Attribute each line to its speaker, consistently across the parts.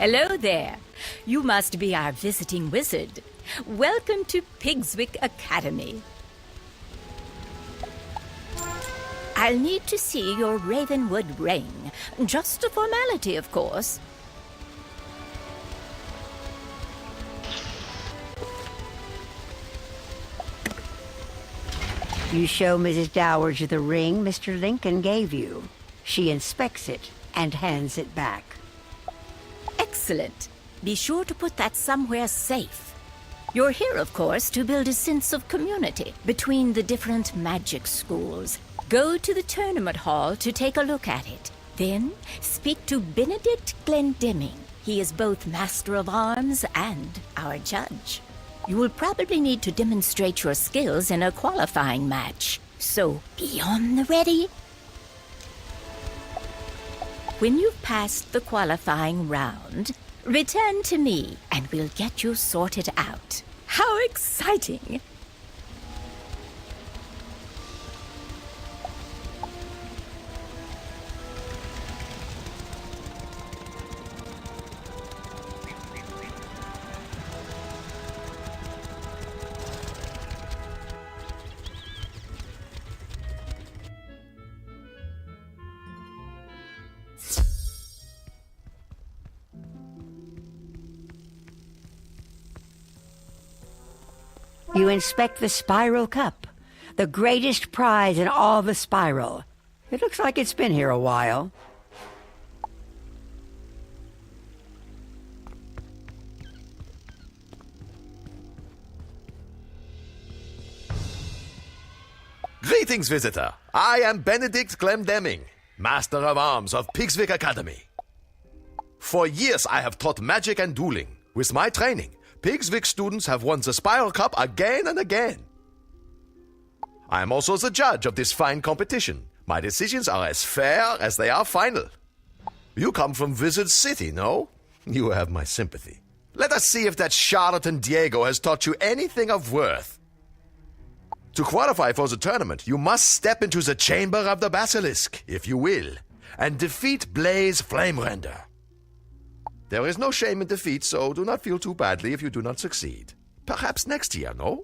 Speaker 1: Hello there. You must be our visiting wizard. Welcome to Pigswick Academy. I'll need to see your Ravenwood ring. Just a formality, of course.
Speaker 2: You show Mrs. Dowager the ring Mr. Lincoln gave you. She inspects it and hands it back.
Speaker 1: Excellent. Be sure to put that somewhere safe. You're here, of course, to build a sense of community between the different magic schools. Go to the tournament hall to take a look at it. Then speak to Benedict Glendemming. He is both Master of Arms and our judge. You will probably need to demonstrate your skills in a qualifying match. So be on the ready. When you've passed the qualifying round, return to me and we'll get you sorted out. How exciting!
Speaker 2: You inspect the Spiral Cup, the greatest prize in all the Spiral. It looks like it's been here a while.
Speaker 3: Greetings, visitor. I am Benedict Glendemming, Master of Arms of Pigswick Academy. For years I have taught magic and dueling. With my training, Pigswick students have won the Spiral Cup again and again. I am also the judge of this fine competition. My decisions are as fair as they are final. You come from Wizard City, no? You have my sympathy. Let us see if that charlatan Diego has taught you anything of worth. To qualify for the tournament, you must step into the Chamber of the Basilisk, if you will, and defeat Blaze Flamerender. There is no shame in defeat, so do not feel too badly if you do not succeed. Perhaps next year, no?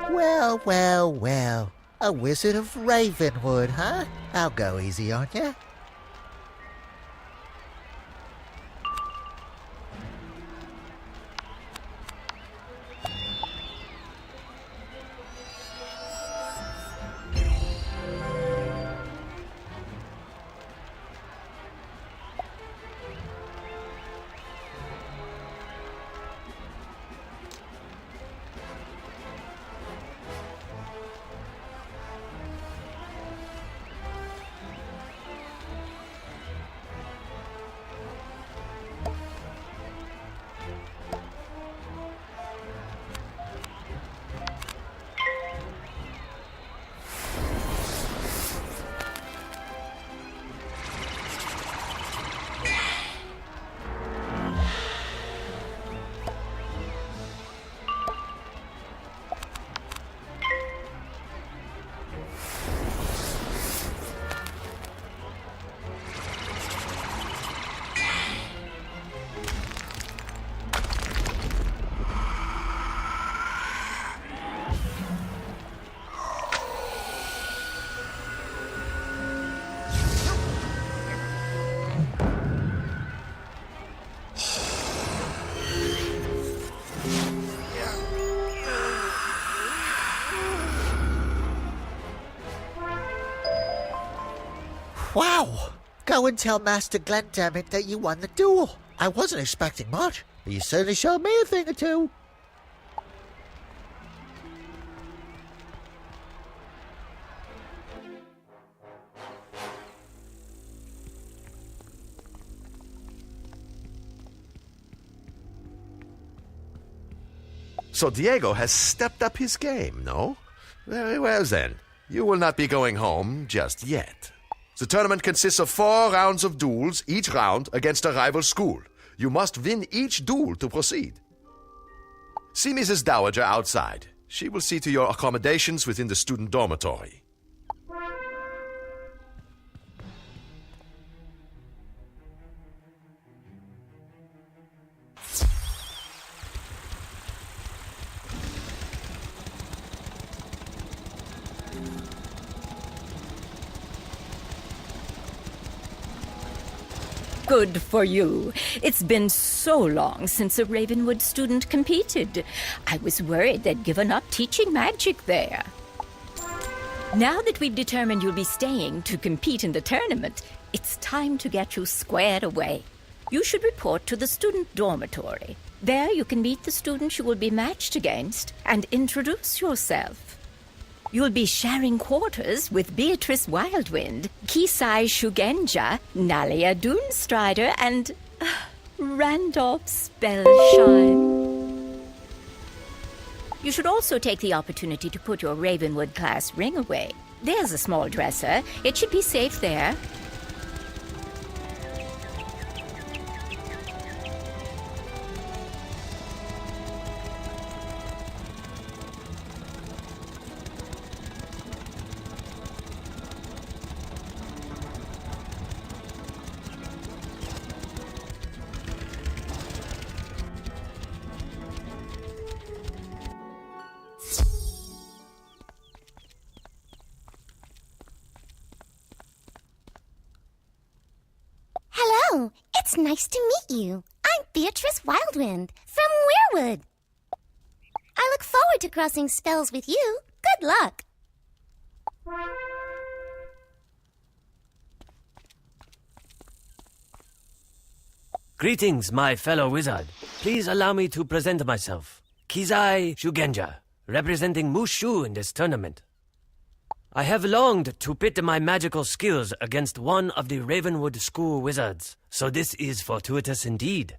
Speaker 4: Well, well, well. A wizard of Ravenwood, huh? I'll go easy on ya. Wow! Go and tell Master Glendemming that you won the duel. I wasn't expecting much, but you certainly showed me a thing or two.
Speaker 3: So Diego has stepped up his game, no? Very well then. You will not be going home just yet. The tournament consists of 4 rounds of duels, each round against a rival school. You must win each duel to proceed. See Mrs. Dowager outside. She will see to your accommodations within the student dormitory.
Speaker 1: Good for you. It's been so long since a Ravenwood student competed. I was worried they'd given up teaching magic there. Now that we've determined you'll be staying to compete in the tournament, it's time to get you squared away. You should report to the student dormitory. There you can meet the students you will be matched against and introduce yourself. You'll be sharing quarters with Beatrice Wildwind, Kisai Shugenja, Nalia Doomstrider, and Randolph Spellshine. You should also take the opportunity to put your Ravenwood class ring away. There's a small dresser. It should be safe there.
Speaker 5: Hello, it's nice to meet you. I'm Beatrice Wildwind from Weirwood. I look forward to crossing spells with you. Good luck.
Speaker 6: Greetings, my fellow wizard. Please allow me to present myself. Kizai Shugenja, representing Mushu in this tournament. I have longed to pit my magical skills against one of the Ravenwood School wizards, so this is fortuitous indeed.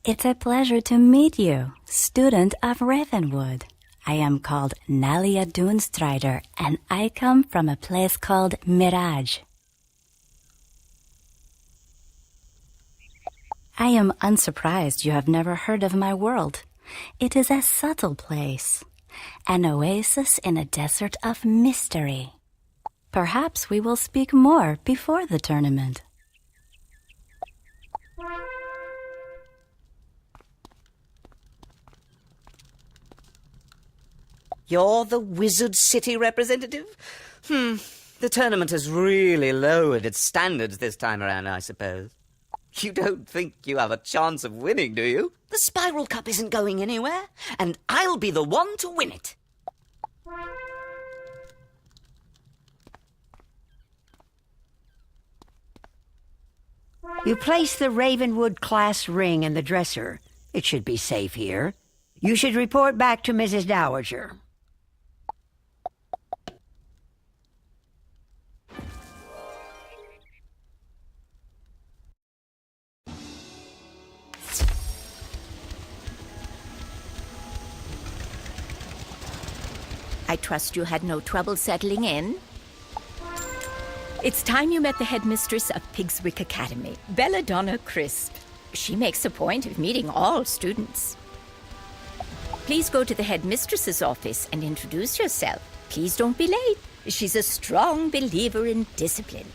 Speaker 7: It's a pleasure to meet you, student of Ravenwood. I am called Nalia Doomstrider, and I come from a place called Mirage. I am unsurprised you have never heard of my world. It is a subtle place, an oasis in a desert of mystery. Perhaps we will speak more before the tournament.
Speaker 8: You're the Wizard City representative? The tournament has really lowered its standards this time around, I suppose. You don't think you have a chance of winning, do you? The Spiral Cup isn't going anywhere, and I'll be the one to win it.
Speaker 2: You place the Ravenwood class ring in the dresser. It should be safe here. You should report back to Mrs. Dowager.
Speaker 1: I trust you had no trouble settling in. It's time you met the headmistress of Pigswick Academy, Belladonna Crisp. She makes a point of meeting all students. Please go to the headmistress's office and introduce yourself. Please don't be late. She's a strong believer in discipline.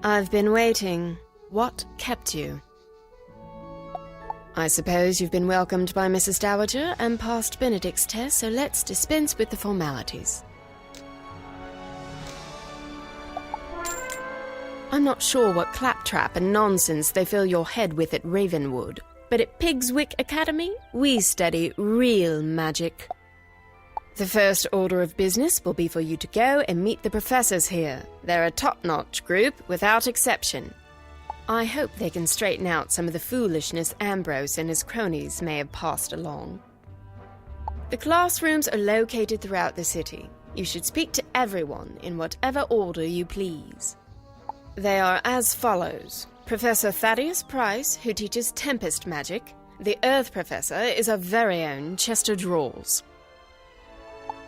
Speaker 9: I've been waiting. What kept you? I suppose you've been welcomed by Mrs. Dowager and passed Benedict's test, so let's dispense with the formalities. I'm not sure what claptrap and nonsense they fill your head with at Ravenwood, but at Pigswick Academy, we study real magic. The first order of business will be for you to go and meet the professors here. They're a top-notch group, without exception. I hope they can straighten out some of the foolishness Ambrose and his cronies may have passed along. The classrooms are located throughout the city. You should speak to everyone in whatever order you please. They are as follows. Professor Thaddeus Price, who teaches Tempest Magic. The Earth Professor is our very own Chester Drawls.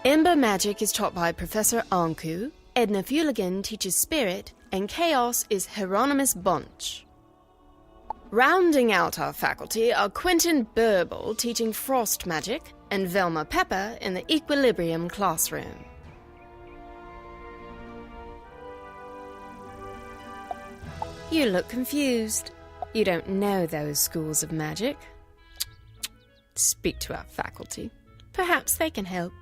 Speaker 9: Ember Magic is taught by Professor Anku. Edna Fuligan teaches Spirit, and Chaos is Hieronymus Bunch. Rounding out our faculty are Quentin Burble teaching Frost Magic, and Velma Pepper in the Equilibrium classroom. You look confused. You don't know those schools of magic. Speak to our faculty. Perhaps they can help.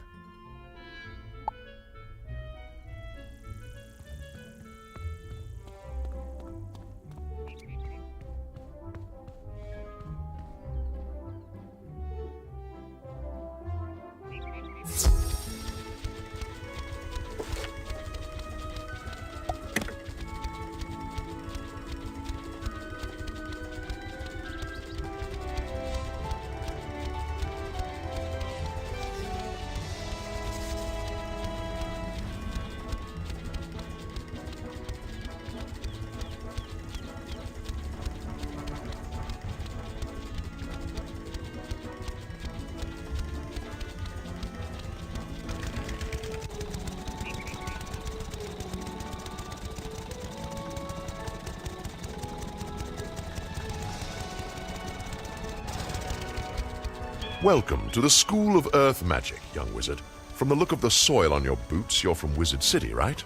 Speaker 10: Welcome to the School of Earth Magic, young wizard. From the look of the soil on your boots, you're from Wizard City, right?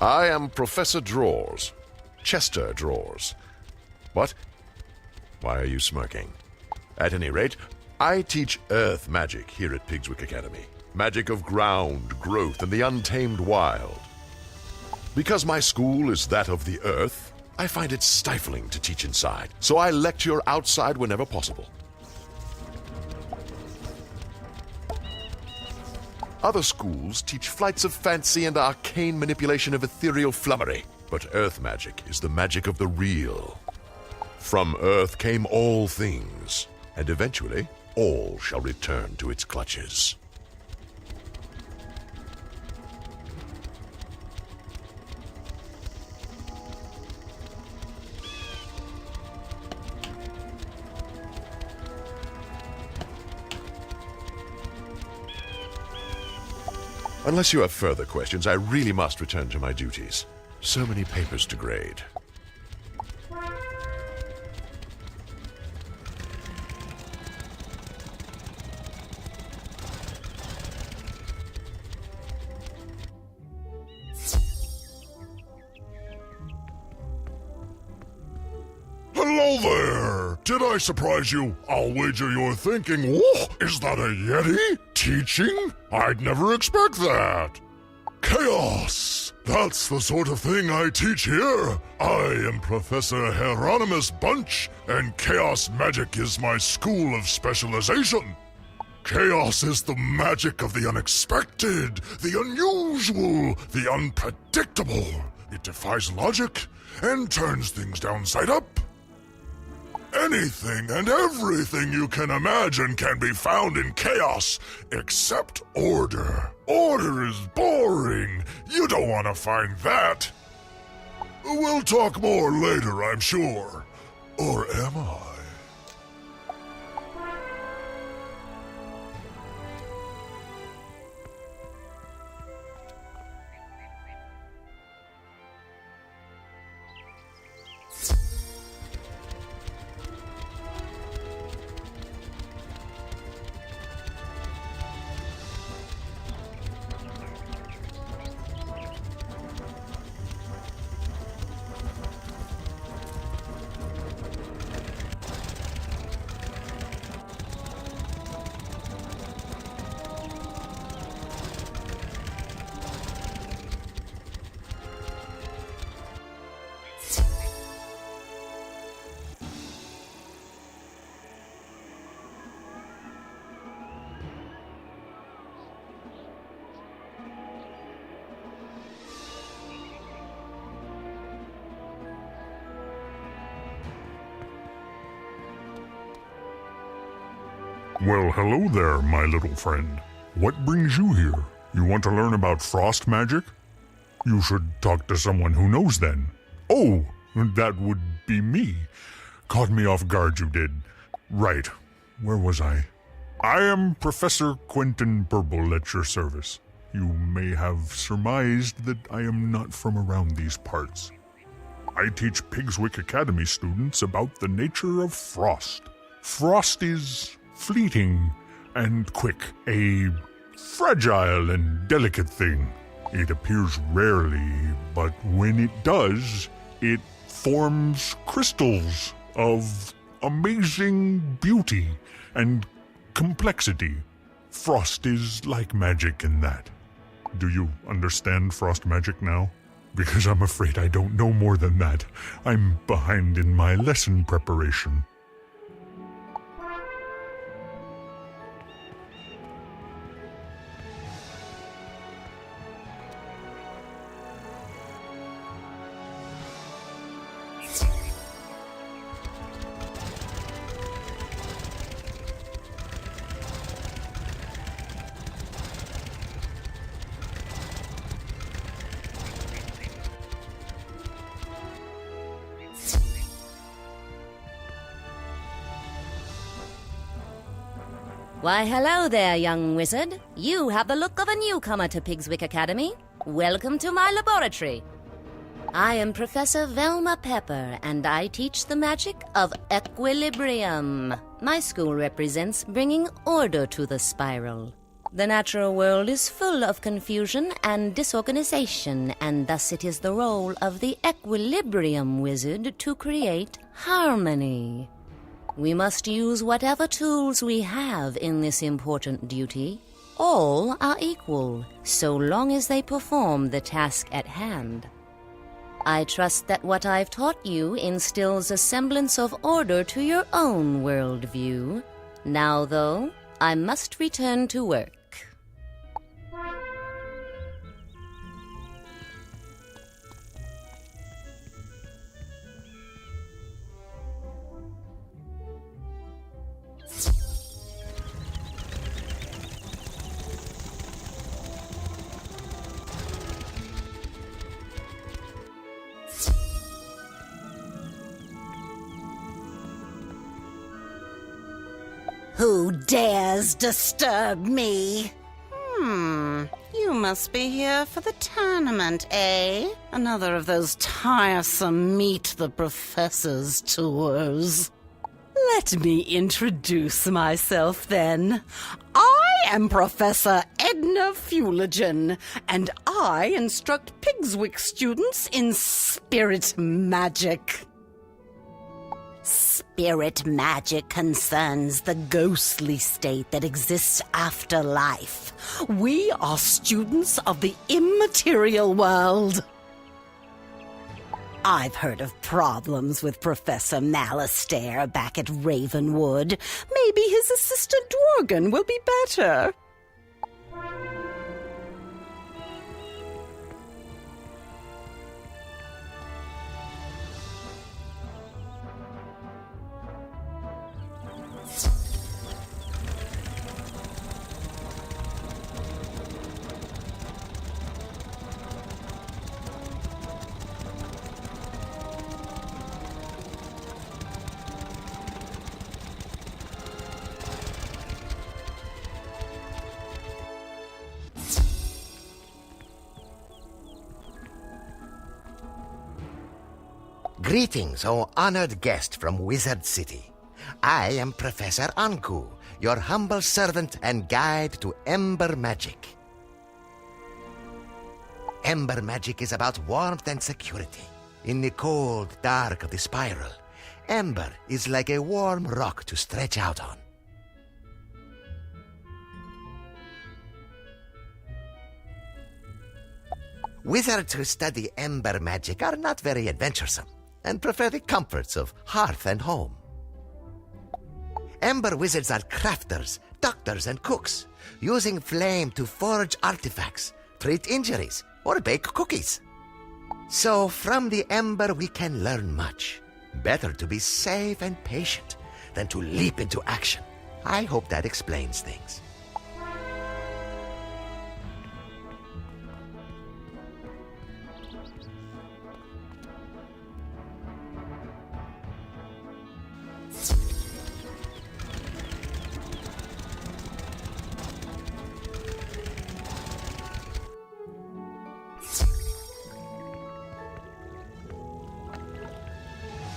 Speaker 10: I am Professor Drawers. Chester Drawers. What? Why are you smirking? At any rate, I teach Earth Magic here at Pigswick Academy. Magic of ground, growth, and the untamed wild. Because my school is that of the Earth, I find it stifling to teach inside, so I lecture outside whenever possible. Other schools teach flights of fancy and arcane manipulation of ethereal flummery, but Earth magic is the magic of the real. From Earth came all things, and eventually all shall return to its clutches. Unless you have further questions, I really must return to my duties. So many papers to grade.
Speaker 11: Hello there! Did I surprise you? I'll wager you're thinking, whoa, is that a Yeti? Teaching? I'd never expect that. Chaos! That's the sort of thing I teach here. I am Professor Hieronymus Bunch, and Chaos Magic is my school of specialization. Chaos is the magic of the unexpected, the unusual, the unpredictable. It defies logic and turns things downside up. Anything and everything you can imagine can be found in chaos, except order. Order is boring. You don't want to find that. We'll talk more later, I'm sure. Or am I? Well, hello there, my little friend. What brings you here? You want to learn about frost magic? You should talk to someone who knows then. Oh, that would be me. Caught me off guard, you did. Right. Where was I? I am Professor Quentin Burble at your service. You may have surmised that I am not from around these parts. I teach Pigswick Academy students about the nature of frost. Frost is fleeting and quick, a fragile and delicate thing. It appears rarely, but when it does, it forms crystals of amazing beauty and complexity. Frost is like magic in that. Do you understand frost magic now? Because I'm afraid I don't know more than that. I'm behind in my lesson preparation.
Speaker 12: Why, hello there, young wizard. You have the look of a newcomer to Pigswick Academy. Welcome to my laboratory. I am Professor Velma Pepper, and I teach the magic of equilibrium. My school represents bringing order to the spiral. The natural world is full of confusion and disorganization, and thus it is the role of the equilibrium wizard to create harmony. We must use whatever tools we have in this important duty. All are equal, so long as they perform the task at hand. I trust that what I've taught you instills a semblance of order to your own worldview. Now, though, I must return to work.
Speaker 13: Who dares disturb me?
Speaker 14: You must be here for the tournament, eh? Another of those tiresome Meet the Professors tours.
Speaker 13: Let me introduce myself then. I am Professor Edna Fuligen, and I instruct Pigswick students in spirit magic. Spirit magic concerns the ghostly state that exists after life. We are students of the immaterial world. I've heard of problems with Professor Malastare back at Ravenwood. Maybe his assistant Dworgen will be better.
Speaker 15: Greetings, O honored guest from Wizard City. I am Professor Anku, your humble servant and guide to Ember Magic. Ember Magic is about warmth and security. In the cold dark of the spiral, Ember is like a warm rock to stretch out on. Wizards who study Ember Magic are not very adventuresome and prefer the comforts of hearth and home. Ember wizards are crafters, doctors, and cooks, using flame to forge artifacts, treat injuries, or bake cookies. So from the Ember we can learn much. Better to be safe and patient than to leap into action. I hope that explains things.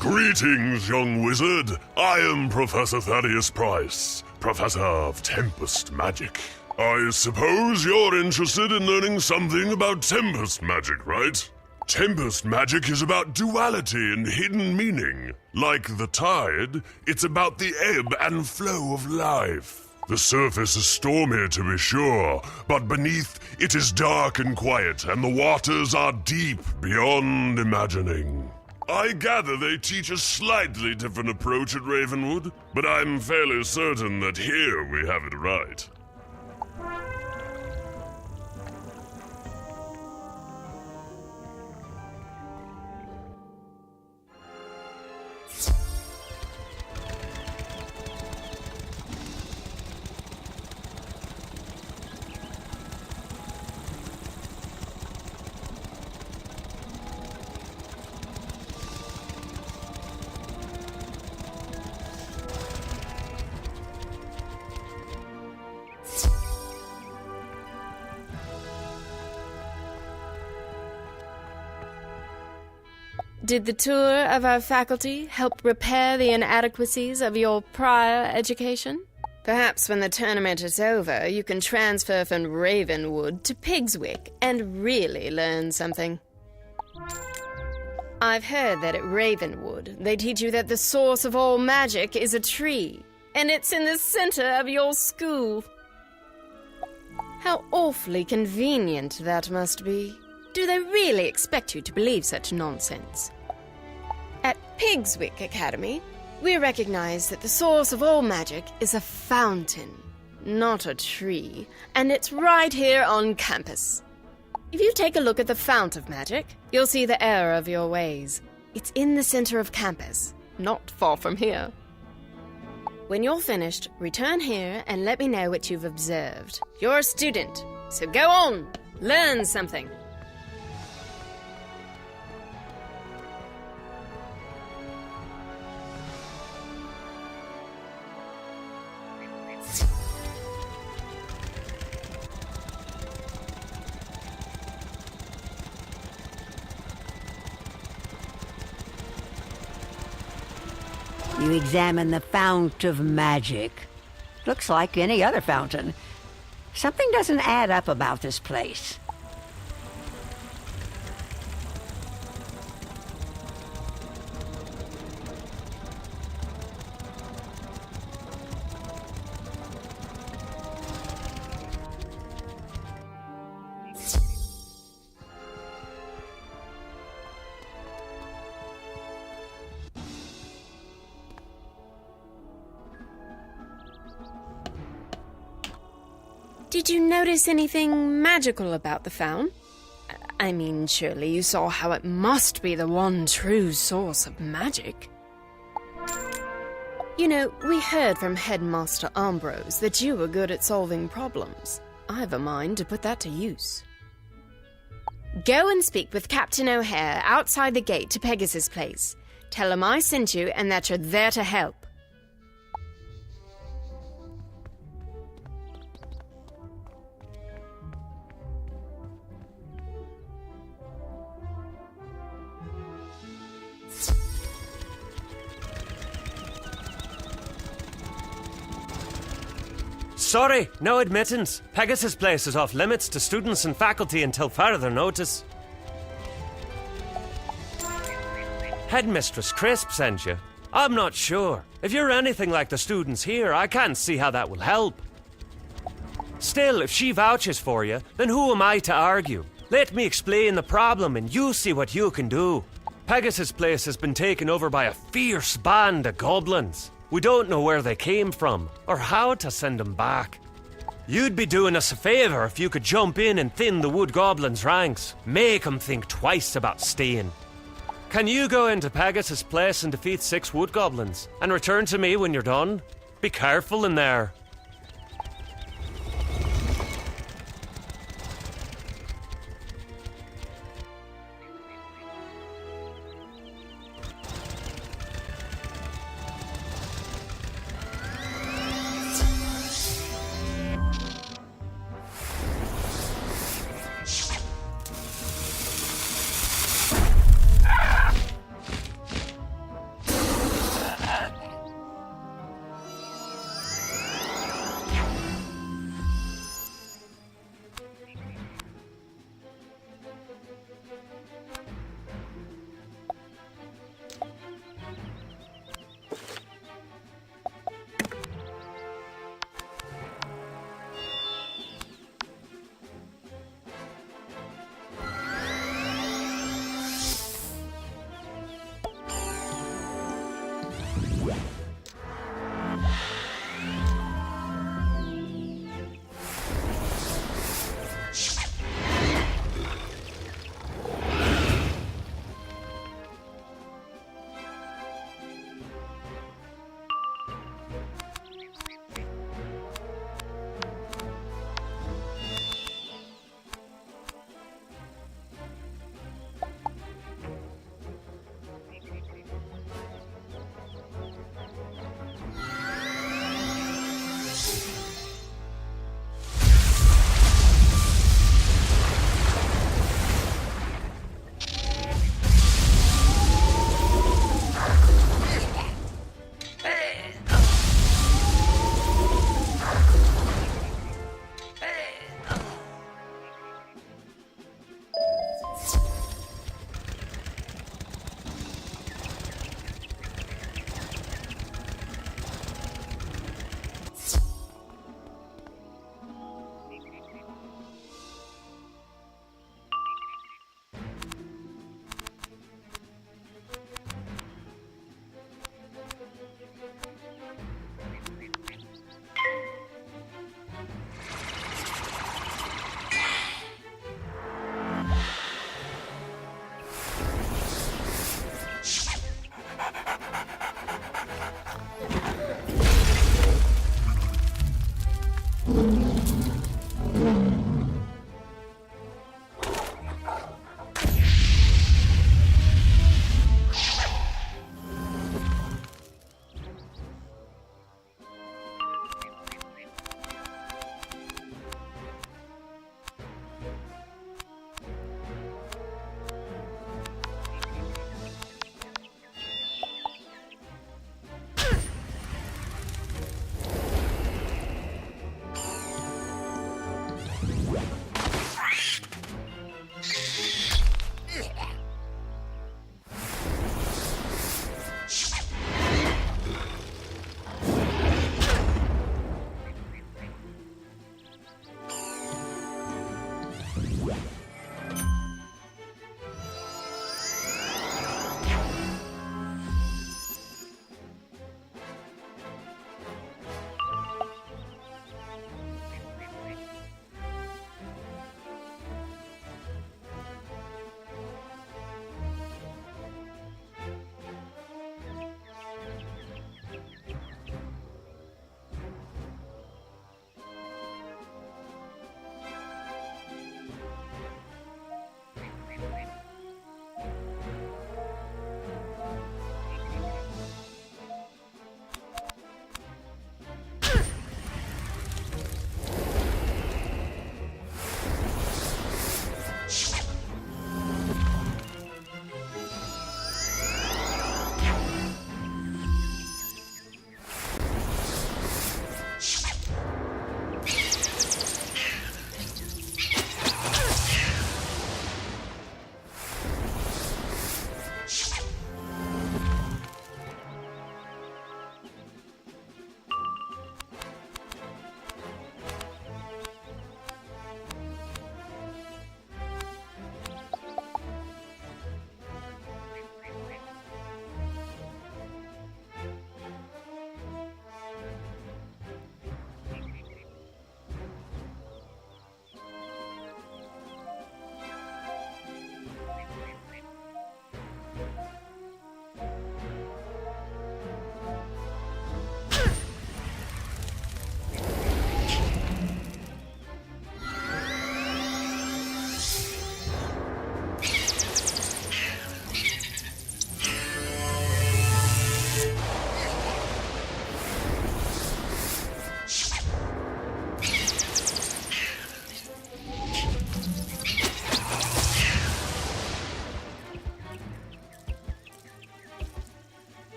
Speaker 11: Greetings, young wizard. I am Professor Thaddeus Price, Professor of Tempest Magic. I suppose you're interested in learning something about Tempest Magic, right? Tempest Magic is about duality and hidden meaning. Like the tide, it's about the ebb and flow of life. The surface is stormy, to be sure, but beneath it is dark and quiet, and the waters are deep beyond imagining. I gather they teach a slightly different approach at Ravenwood, but I'm fairly certain that here we have it right.
Speaker 9: Did the tour of our faculty help repair the inadequacies of your prior education? Perhaps when the tournament is over, you can transfer from Ravenwood to Pigswick and really learn something. I've heard that at Ravenwood, they teach you that the source of all magic is a tree, and it's in the center of your school. How awfully convenient that must be. Do they really expect you to believe such nonsense? At Pigswick Academy, we recognize that the source of all magic is a fountain, not a tree, and it's right here on campus. If you take a look at the fount of magic, you'll see the error of your ways. It's in the center of campus, not far from here. When you're finished, return here and let me know what you've observed. You're a student, so go on, learn something.
Speaker 2: You examine the fount of magic. Looks like any other fountain. Something doesn't add up about this place.
Speaker 9: Did you notice anything magical about the fount? I mean, surely you saw how it must be the one true source of magic. You know, we heard from Headmaster Ambrose that you were good at solving problems. I've a mind to put that to use. Go and speak with Captain O'Hare outside the gate to Pegasus Place. Tell him I sent you and that you're there to help.
Speaker 6: Sorry, no admittance. Pegasus Place is off limits to students and faculty until further notice. Headmistress Crisp sent you. I'm not sure. If you're anything like the students here, I can't see how that will help. Still, if she vouches for you, then who am I to argue? Let me explain the problem and you see what you can do. Pegasus Place has been taken over by a fierce band of goblins. We don't know where they came from, or how to send them back. You'd be doing us a favor if you could jump in and thin the wood goblins' ranks. Make them think twice about staying. Can you go into Pegasus Place and defeat 6 wood goblins, and return to me when you're done? Be careful in there.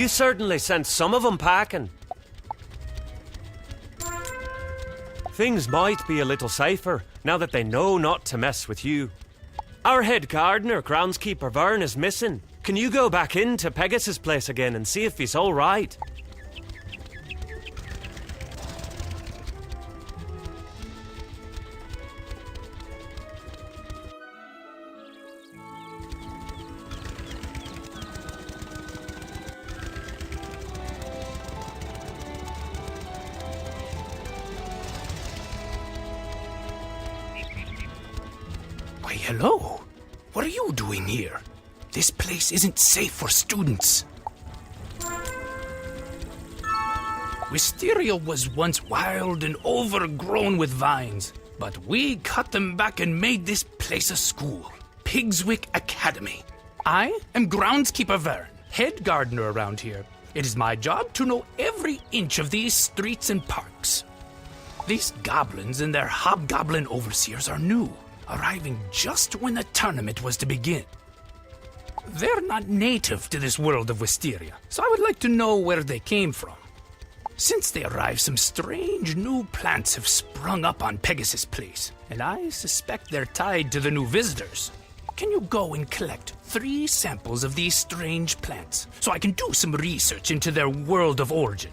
Speaker 6: You certainly sent some of them packing. Things might be a little safer now that they know not to mess with you. Our head gardener, groundskeeper Vern, is missing. Can you go back into Pegasus' place again and see if he's all right?
Speaker 16: Why, hello. What are you doing here? This place isn't safe for students. Wysteria was once wild and overgrown with vines, but we cut them back and made this place a school, Pigswick Academy. I am groundskeeper Vern, head gardener around here. It is my job to know every inch of these streets and parks. These goblins and their hobgoblin overseers are new, arriving just when the tournament was to begin. They're not native to this world of Wysteria, so I would like to know where they came from. Since they arrived, some strange new plants have sprung up on Pegasus Place, and I suspect they're tied to the new visitors. Can you go and collect 3 samples of these strange plants, so I can do some research into their world of origin?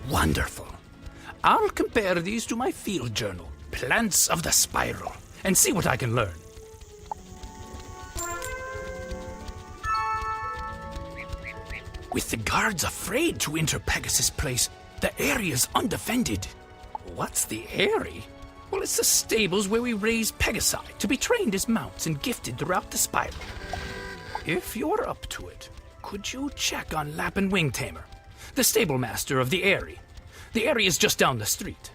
Speaker 16: Wonderful. I'll compare these to my field journal, Plants of the Spiral, and see what I can learn. With the guards afraid to enter Pegasus Place, the area's undefended. What's the area? Well, it's the stables where we raise Pegasi to be trained as mounts and gifted throughout the spiral. If you're up to it, could you check on Lap and Wing Tamer, the stable master of the area? The area is just down the street.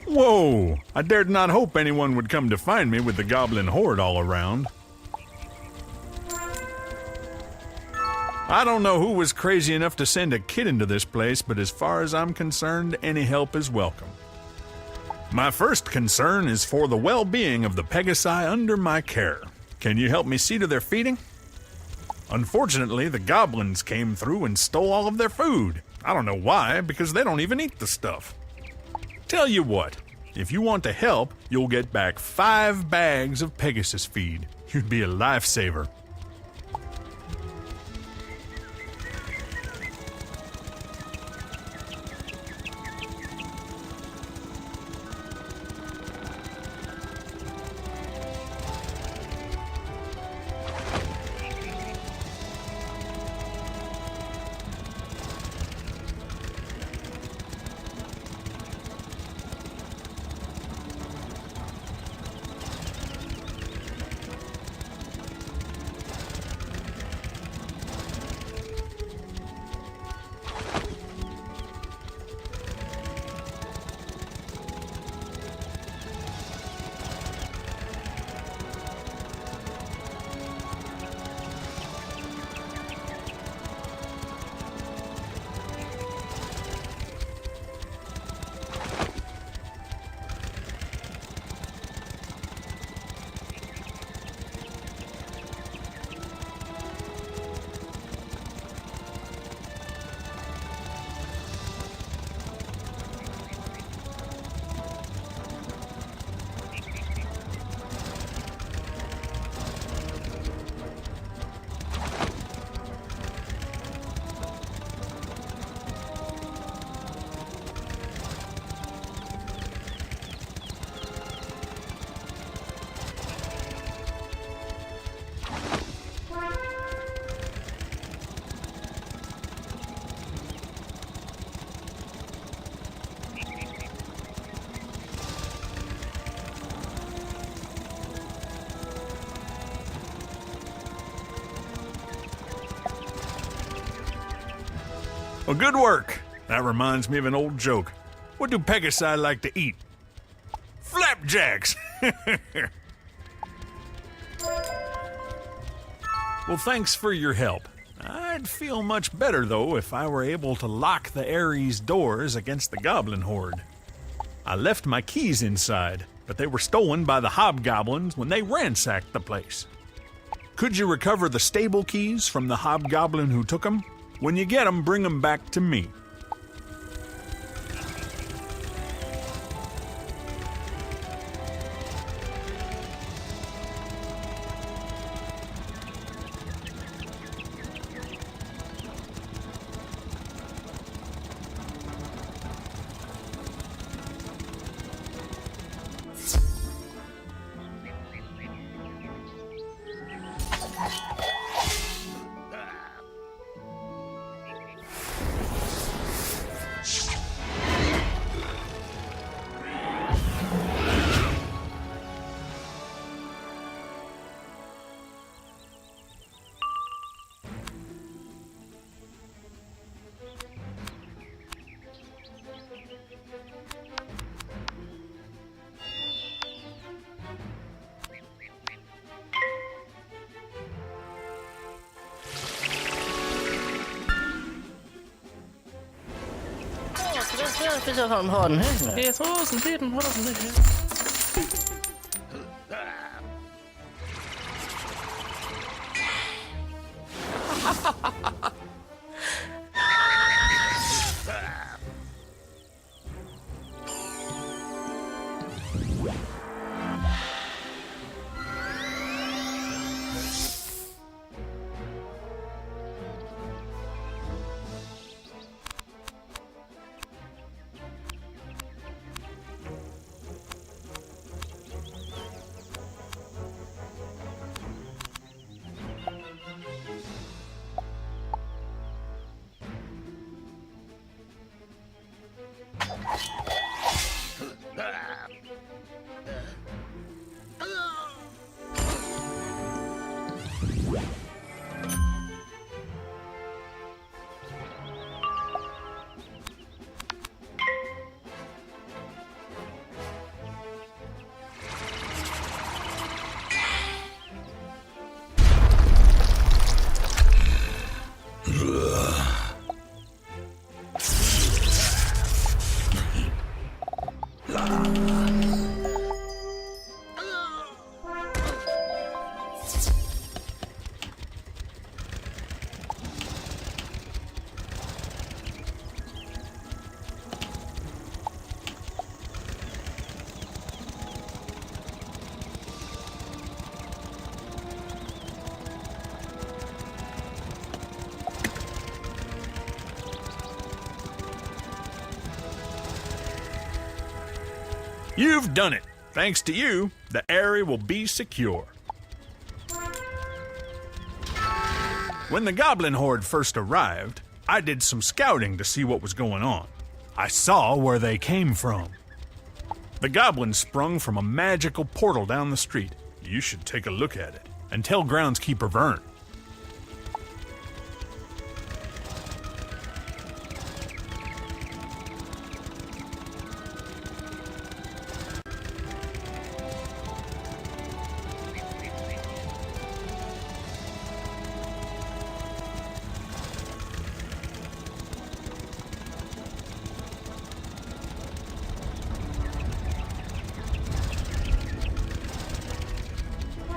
Speaker 17: Whoa! I dared not hope anyone would come to find me with the goblin horde all around. I don't know who was crazy enough to send a kid into this place, but as far as I'm concerned, any help is welcome. My first concern is for the well-being of the Pegasi under my care. Can you help me see to their feeding? Unfortunately, the goblins came through and stole all of their food. I don't know why, because they don't even eat the stuff. Tell you what, if you want to help, you'll get back 5 bags of Pegasus feed. You'd be a lifesaver. Well, good work. That reminds me of an old joke. What do Pegasi like to eat? Flapjacks! Well, thanks for your help. I'd feel much better, though, if I were able to lock the Ares doors against the goblin horde. I left my keys inside, but they were stolen by the hobgoblins when they ransacked the place. Could you recover the stable keys from the hobgoblin who took them? When you get them, bring them back to me. You've done it. Thanks to you, the area will be secure. When the goblin horde first arrived, I did some scouting to see what was going on. I saw where they came from. The goblins sprung from a magical portal down the street. You should take a look at it and tell groundskeeper Vern.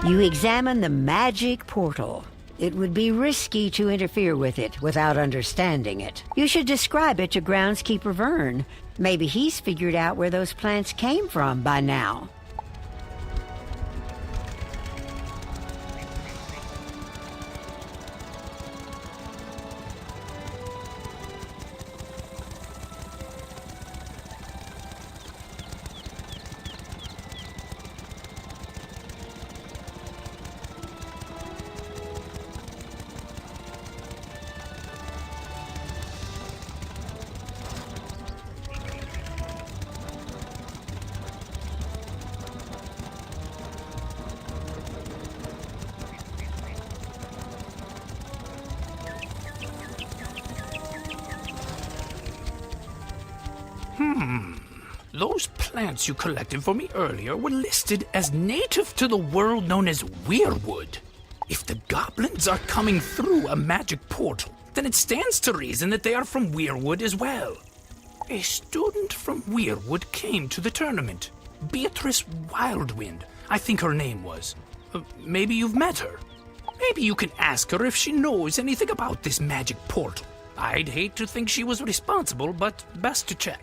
Speaker 2: You examine the magic portal. It would be risky to interfere with it without understanding it. You should describe it to groundskeeper Vern. Maybe he's figured out where those plants came from by now.
Speaker 16: plants you collected for me earlier were listed as native to the world known as Weirwood. If the goblins are coming through a magic portal, then it stands to reason that they are from Weirwood as well. A student from Weirwood came to the tournament. Beatrice Wildwind, I think her name was. Maybe you've met her. Maybe you can ask her if she knows anything about this magic portal. I'd hate to think she was responsible, but best to check.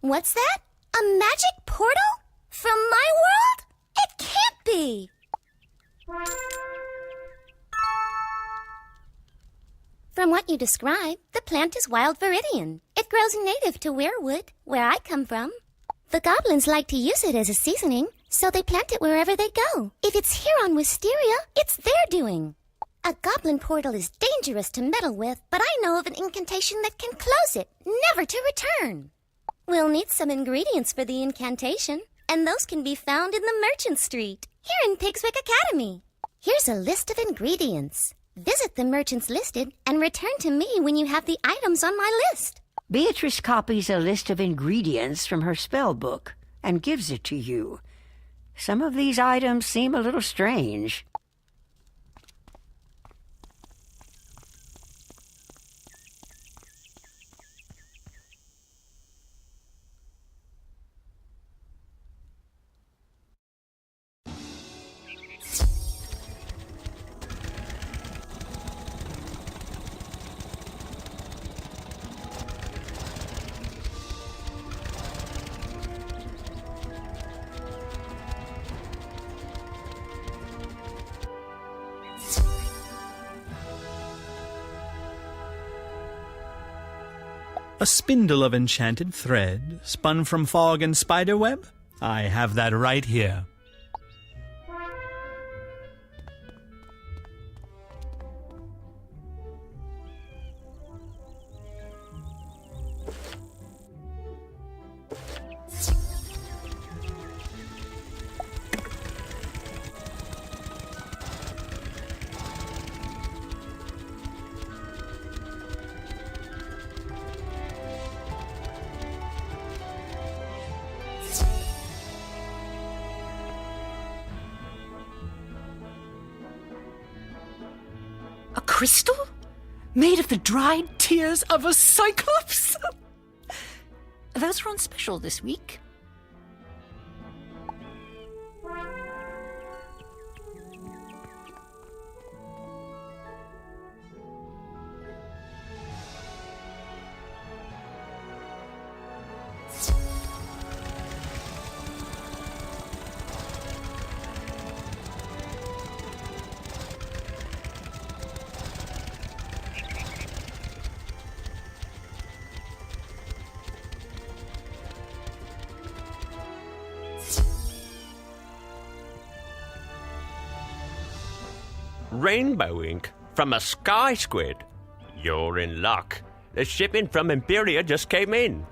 Speaker 5: What's that? A magic portal? From my world? It can't be! From what you describe, the plant is wild viridian. It grows native to Weirwood, where I come from. The goblins like to use it as a seasoning, so they plant it wherever they go. If it's here on Wysteria, it's their doing. A goblin portal is dangerous to meddle with, but I know of an incantation that can close it, never to return. We'll need some ingredients for the incantation, and those can be found in the Merchant Street, here in Pigswick Academy. Here's a list of ingredients. Visit the merchants listed and return to me when you have the items on my list.
Speaker 2: Beatrice copies a list of ingredients from her spell book and gives it to you. Some of these items seem a little strange.
Speaker 17: A spindle of enchanted thread, spun from fog and spiderweb? I have that right here.
Speaker 18: Crystal? Made of the dried tears of a cyclops? Those are on special this week.
Speaker 19: Rainbow ink from a sky squid. You're in luck. The shipment from Imperia just came in.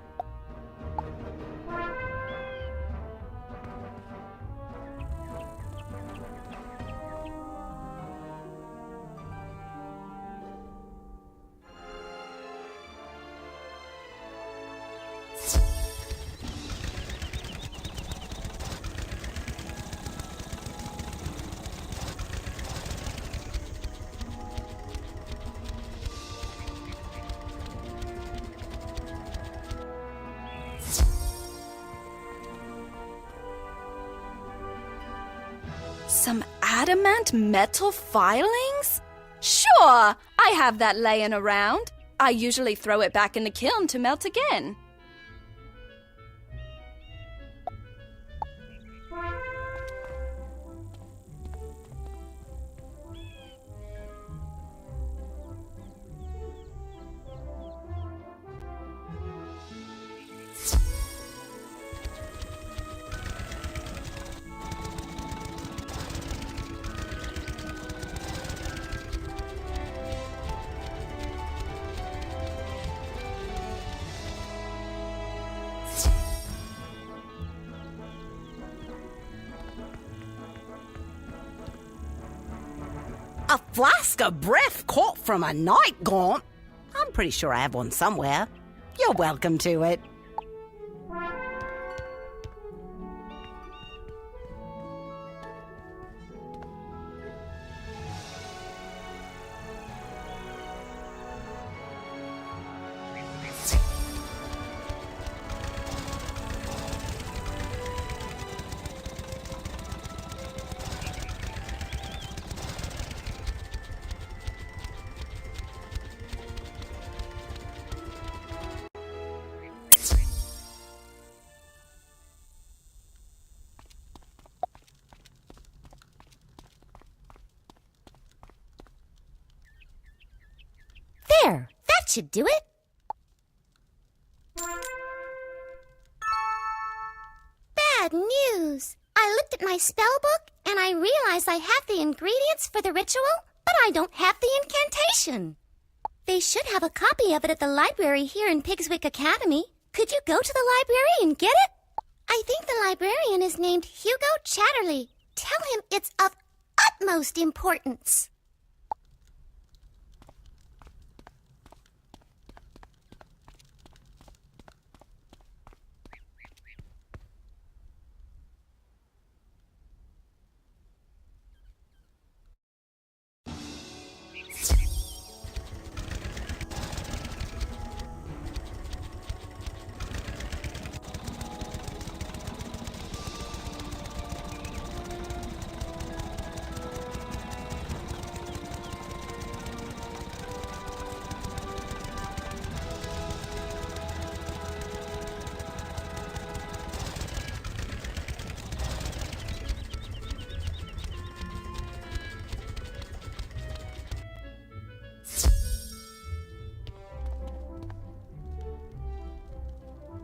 Speaker 20: Some adamant metal filings? Sure, I have that laying around. I usually throw it back in the kiln to melt again.
Speaker 13: A flask of breath caught from a night gaunt? I'm pretty sure I have one somewhere. You're welcome to it.
Speaker 5: There, that should do it. Bad news. I looked at my spell book and I realized I have the ingredients for the ritual, but I don't have the incantation. They should have a copy of it at the library here in Pigswick Academy. Could you go to the library and get it? I think the librarian is named Hugo Chatterley. Tell him it's of utmost importance.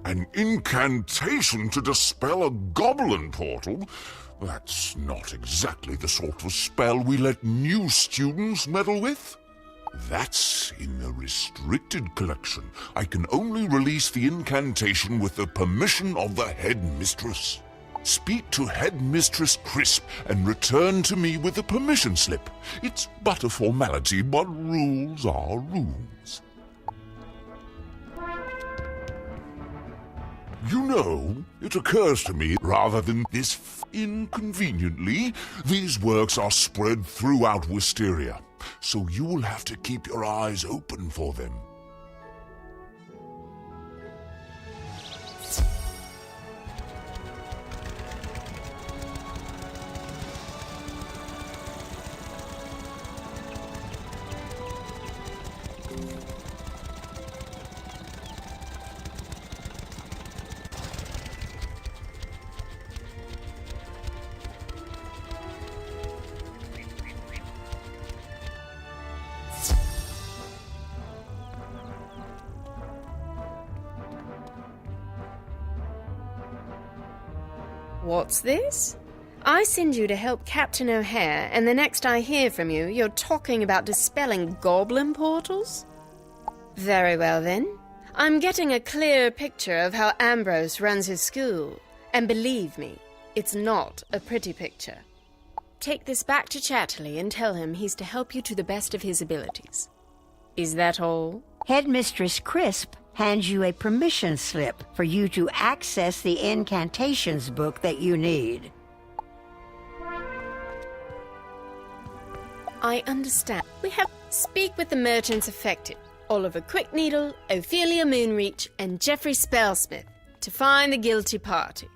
Speaker 11: An incantation to dispel a goblin portal? That's not exactly the sort of spell we let new students meddle with. That's in the restricted collection. I can only release the incantation with the permission of the headmistress. Speak to Headmistress Crisp and return to me with the permission slip. It's but a formality, but rules are rules. You know, it occurs to me, rather than this inconveniently, these works are spread throughout Wysteria, so you will have to keep your eyes open for them.
Speaker 9: What's this? I send you to help Captain O'Hare, and the next I hear from you, you're talking about dispelling goblin portals? Very well then. I'm getting a clear picture of how Ambrose runs his school, and believe me, it's not a pretty picture. Take this back to Chatterley and tell him he's to help you to the best of his abilities. Is that all?
Speaker 2: Headmistress Crisp hands you a permission slip for you to access the incantations book that you need.
Speaker 9: I understand. We have speak with the merchants affected, Oliver Quickneedle, Ophelia Moonreach, and Geoffrey Spellsmith, to find the guilty party.